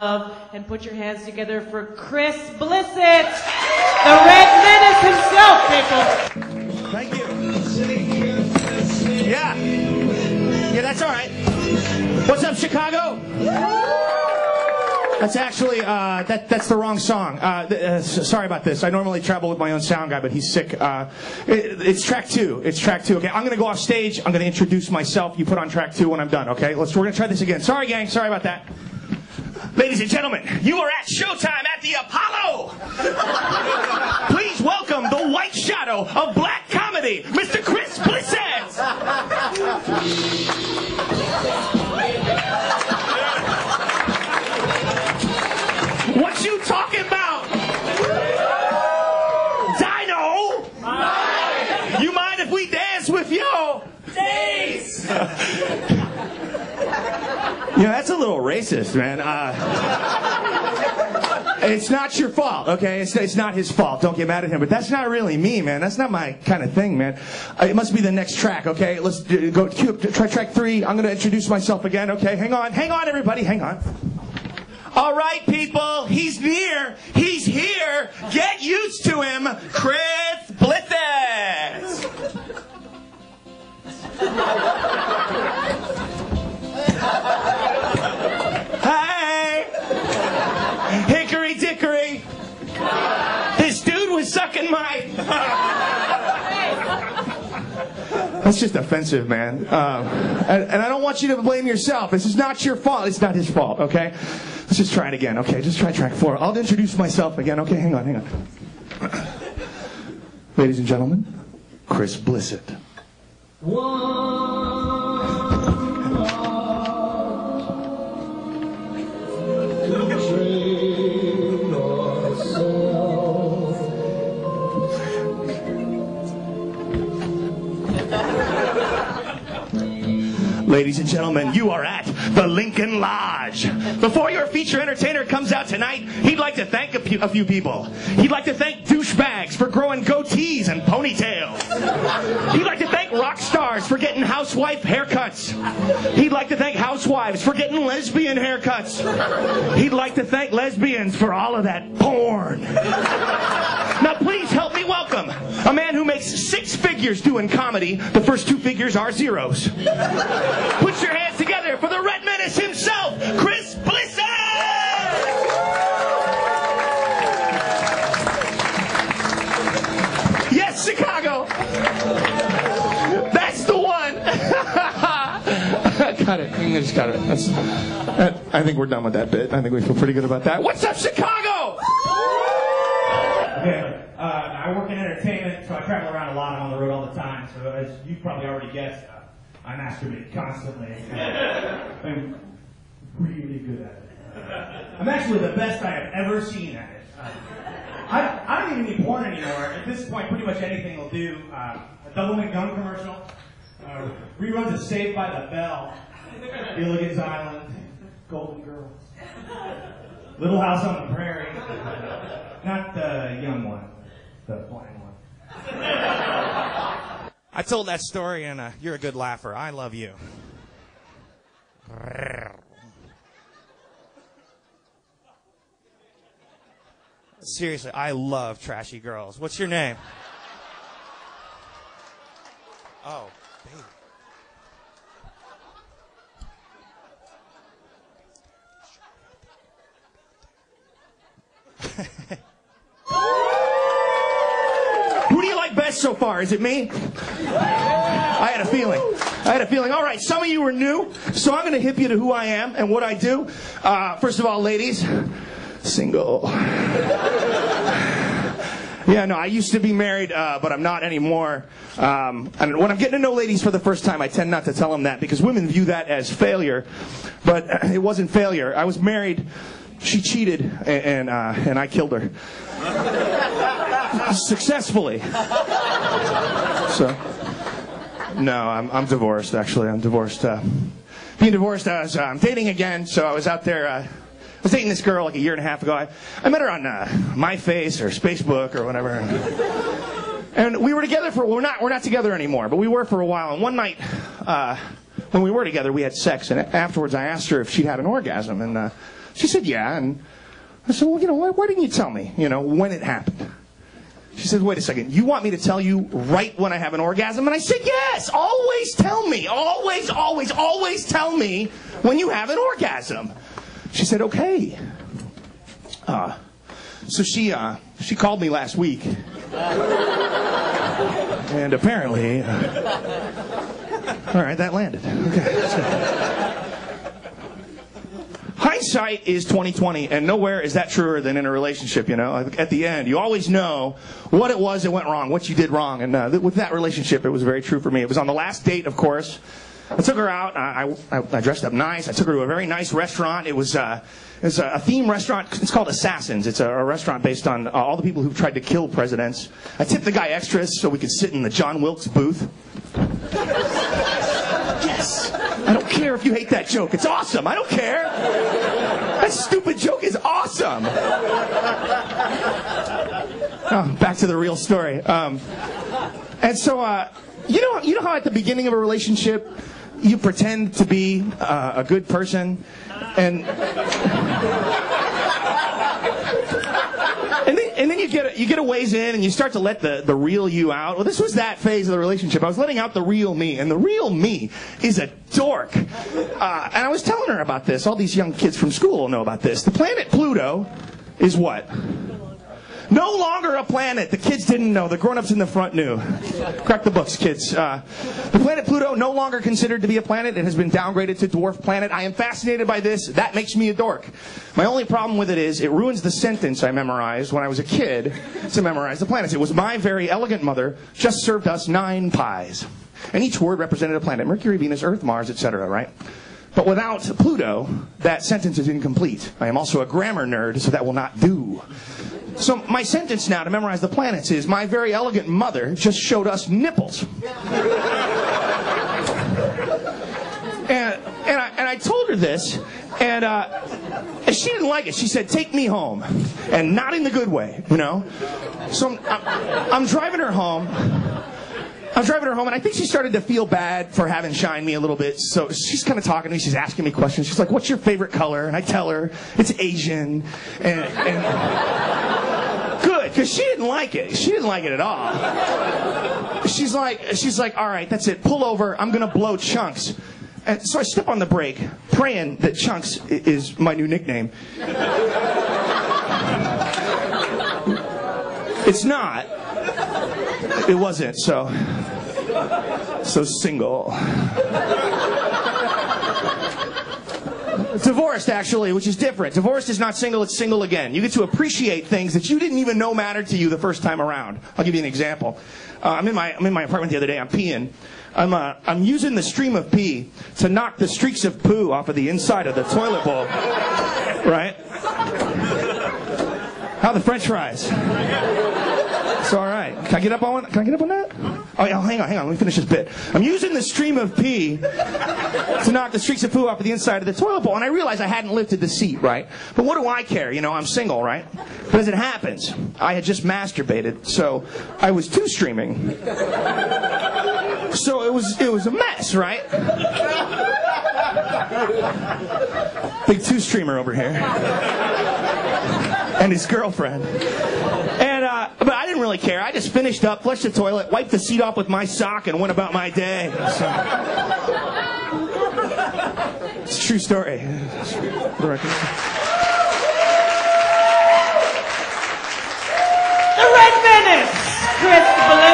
And put your hands together for Chris Blisset, the Red Menace himself, people. Thank you. Yeah. Yeah, that's all right. What's up, Chicago? That's actually, that's the wrong song. Sorry about this. I normally travel with my own sound guy, but he's sick. It's track 2. It's track 2, okay? I'm going to go off stage. I'm going to introduce myself. You put on track 2 when I'm done, okay? We're going to try this again. Sorry, gang. Sorry about that. Ladies and gentlemen, you are at showtime at the Apollo. Please welcome the white shadow of black comedy, Mr. Chris Blisset. What you talking about? Dino? You mind if we dance with you? Days! You know, that's a little racist, man. It's not your fault, okay? It's not his fault. Don't get mad at him. But that's not really me, man. That's not my kind of thing, man. It must be the next track, okay? Let's go try track 3. I'm going to introduce myself again, okay? Hang on, everybody. Hang on. All right, people. He's near. He's here. Get used to him. Chris Blisset. Hey! Hickory dickory! This dude was sucking my... That's just offensive, man. And I don't want you to blame yourself. This is not your fault. It's not his fault, okay? Let's just try it again, okay? Just try track 4. I'll introduce myself again, okay? Hang on. Ladies and gentlemen, Chris Blisset. Ladies and gentlemen, you are at the Lincoln Lodge. Before your feature entertainer comes out tonight, he'd like to thank a few people. He'd like to thank douchebags for growing goatees and ponytails. He'd like to thank rock stars for getting housewife haircuts. He'd like to thank housewives for getting lesbian haircuts. He'd like to thank lesbians for all of that porn. Now please help me welcome a man who makes 6 figures doing comedy. The first 2 figures are zeros. Put your hands together for the Red Menace himself, Chris Blisset! Yes, Chicago! That's the one! Got it. I just got it. I think we're done with that bit. I think we feel pretty good about that. What's up, Chicago? Okay, I work in entertainment, so I travel around a lot. I'm on the road all the time, so as you've probably already guessed, I masturbate constantly. I'm really good at it. I'm actually the best I have ever seen at it. I don't even need porn anymore. At this point, pretty much anything will do. A Double McDonald commercial, reruns of Saved by the Bell, Gilligan's Island, Golden Girls, Little House on the Prairie. Not the young one, the blind one. I told that story, and you're a good laugher. I love you. Seriously, I love trashy girls. What's your name? Oh, baby. Who do you like best so far? Is it me? I had a feeling. All right, some of you are new, so I'm going to hip you to who I am and what I do. First of all, ladies, single. Yeah, no, I used to be married, but I'm not anymore. And when I'm getting to know ladies for the first time, I tend not to tell them that because women view that as failure. But it wasn't failure. I was married. She cheated, and I killed her. Successfully. So, no, I'm divorced, actually. I'm divorced. Being divorced, I'm dating again, so I was out there, I was dating this girl like a year and a half ago. I met her on MySpace or Facebook or whatever. And we were together we're not together anymore, but we were for a while. And one night, when we were together, we had sex, and afterwards I asked her if she'd had an orgasm, and she said yeah, and I said, well, why didn't you tell me, when it happened? She said, wait a second, you want me to tell you right when I have an orgasm? And I said, yes, always tell me, always, always, always tell me when you have an orgasm. She said, okay. So she called me last week, and apparently, all right, that landed. Okay. Hindsight is 20/20, and nowhere is that truer than in a relationship. At the end, you always know what it was that went wrong, what you did wrong, and with that relationship, it was very true for me. It was on the last date, of course. I took her out. I dressed up nice. I took her to a very nice restaurant. It was a theme restaurant. It's called Assassins. It's a restaurant based on all the people who've tried to kill presidents. I tipped the guy extras so we could sit in the John Wilkes booth. Yes. I don't care if you hate that joke. It's awesome. I don't care. That stupid joke is awesome. Oh, back to the real story. And so, you know how at the beginning of a relationship, you pretend to be a good person, and then you get a ways in, and you start to let the real you out. Well, this was that phase of the relationship. I was letting out the real me, and the real me is a dork. And I was telling her about this. All these young kids from school will know about this. The planet Pluto is what? No longer a planet. The kids didn't know. The grown-ups in the front knew. Crack the books, kids. The planet Pluto, no longer considered to be a planet. It has been downgraded to dwarf planet. I am fascinated by this. That makes me a dork. My only problem with it is it ruins the sentence I memorized when I was a kid to memorize the planets. It was my very elegant mother just served us 9 pies. And each word represented a planet. Mercury, Venus, Earth, Mars, etc., right? But without Pluto, that sentence is incomplete. I am also a grammar nerd, so that will not do. So my sentence now to memorize the planets is, my very elegant mother just showed us nipples. And I told her this, and she didn't like it. She said, take me home. And not in the good way, So I'm driving her home. And I think she started to feel bad for having shined me a little bit. So she's kind of talking to me. She's asking me questions. She's like, what's your favorite color? And I tell her, it's Asian. And good, because she didn't like it. She didn't like it at all. She's like, all right, that's it. Pull over. I'm going to blow Chunks. And so I step on the brake, praying that Chunks is my new nickname. It's not. It wasn't, so single. Divorced, actually, which is different. Divorced is not single, it's single again. You get to appreciate things that you didn't even know mattered to you the first time around. I'll give you an example. I'm in my apartment the other day. I'm peeing. I'm using the stream of pee to knock the streaks of poo off of the inside of the toilet bowl. Right? How are the French fries? It's all right. Can I get up on that? Oh, yeah, hang on. Let me finish this bit. I'm using the stream of pee to knock the streaks of poo off of the inside of the toilet bowl, and I realized I hadn't lifted the seat, right? But what do I care? I'm single, right? But as it happens, I had just masturbated, so I was two-streaming. So it was a mess, right? Big two-streamer over here. And his girlfriend. But I didn't really care. I just finished up, flushed the toilet, wiped the seat off with my sock, and went about my day. So, it's a true story. The Red Menace, Chris Blisset.